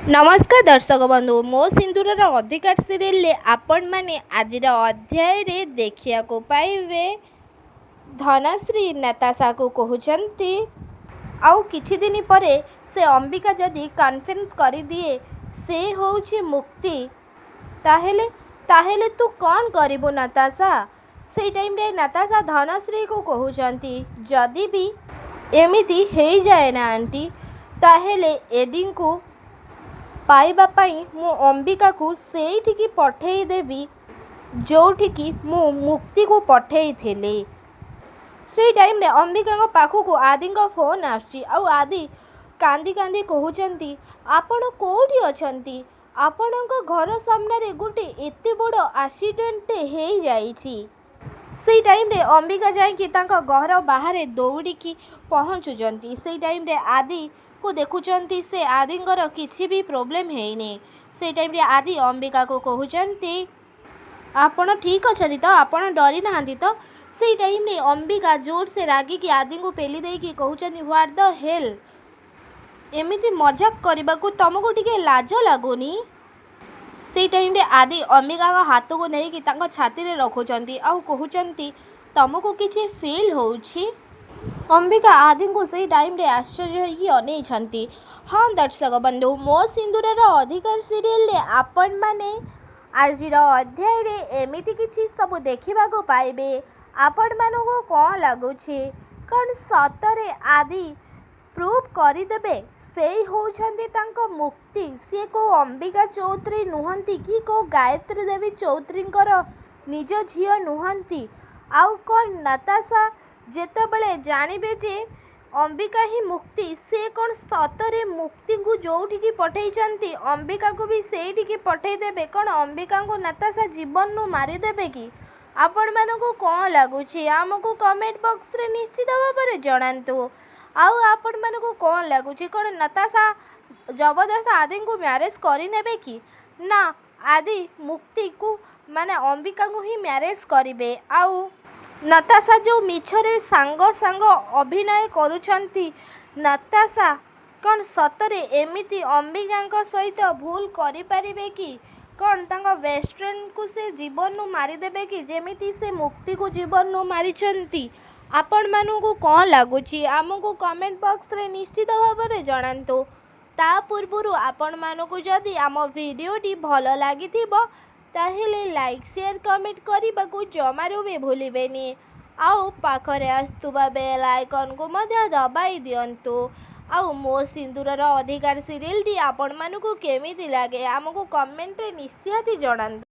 नमस्कार दर्शक बंधु मो सिंदूरर अधिकार सीरियल आपण मैंने आज अध्याय देखिया को पाइबे धनश्री नताशा को कहते आउ किछि दिन परे से अंबिका जदि कन्फेरेंस कर दिए से होउछि मुक्ति ताहेले ताहेले तू कौन करिबो नताशा। से टाइम रे नताशा धनश्री को कहते जदि भी एमिति हेई जाए ना आंटी ताहेले एडिंग को पाइबा पाई मु अंबिका को सेठिकी पठेई देबी जोठिकी मु मुक्ति को पठेई थिले। से टाइम रे अंबिका पाखु को आदि फोन आसी आदि कांदी कांदी कहउचंती आपण कोठी अछंती आपणक घर सामने गोटे एते बड़ एक्सीडेंट हेई जाईछि। से टाइम रे अंबिका जाइकी तांका घर बाहर दौड़िकी पहुँचुचंती। से टाइम रे आदि को देखुचंती से आदिंगर किछि भी प्रॉब्लम हेइनी। से टाइम रे आदि अंबिका को कहउचंती आपण ठीक अछंती तो आपण डरी नाहंती तो। से टाइम रे अंबिका जोर से रागी की आदि को पेली देकी कहउचंती व्हाट द हेल एमिति मजाक करबाकू तुमको टिके लाज लागोनी। से टाइम रे आदि अंबिका हाथ को नहीं तांको छाती रे रखुचंती आउ कहउचंती तुमको किछि फील होउछि। अंबिका आदि को से टाइम रे आश्चर्य होई अनेइछंती। हाँ दर्शक बंधु मो सिंदूरर अधिकार सीरियल आपण माने आज अध्याय रे एमिति किछि सब देखिबा को पाइबे। आपण मानको कोन लागुछि कोन सतरे आदि प्रूव करिदेबे से होउछंती तांको मुक्ति। से को अंबिका चौधरी नुहंती कि को गायत्री देवी चौधरींकर निज झियो नुहंती आउ कोन नताशा जेतेबेले जानिबे जे अंबिका ही मुक्ति से कोन सतरे मुक्ति को जोठिकी पठेइचंती अंबिका को भी सेठिकी पठेई देबे। कोन अंबिका को नताशा जीवन नु मारी देबे कि आपण मानको कोन लागुछि हमको कमेंट बॉक्स रे निश्चित भाबरे जणांतु। आउ आपण मानको कोन लागुछि कोन नताशा जबरदस्त आदि को मैरेज करि नेबे कि ना आदि मुक्ति को माने अंबिका को ही मैरेज करिवे। आउ नताशा जो मिछरे सांग सांग अभिनय करुछंती नताशा कौन सतरे एमिति अंबिका सहित भूल करि परिबे कि कौन तांको बेस्ट फ्रेंड को से जीवन नु मारी देबे कि जेमिति से मुक्ति को जीवन नु मारिछंती। आपण मानू कौन लगुच आमको कमेंट बॉक्स रे निश्चित भाव में जणांतु। ता पूर्व आपण मानू जदि आम वीडियोटी भल लगी ताहेले लाइक शेयर कमेंट करने को जमारू भी भूलिबेनी। आउ पाखरे आसुवा बेल आइकन को मध्य दबाई दियंतु। आउ मो सिंदूरर अधिकार सीरियल टी आपण मानू केमिति लागे आमको कमेंट रे निश्चित जणांतु।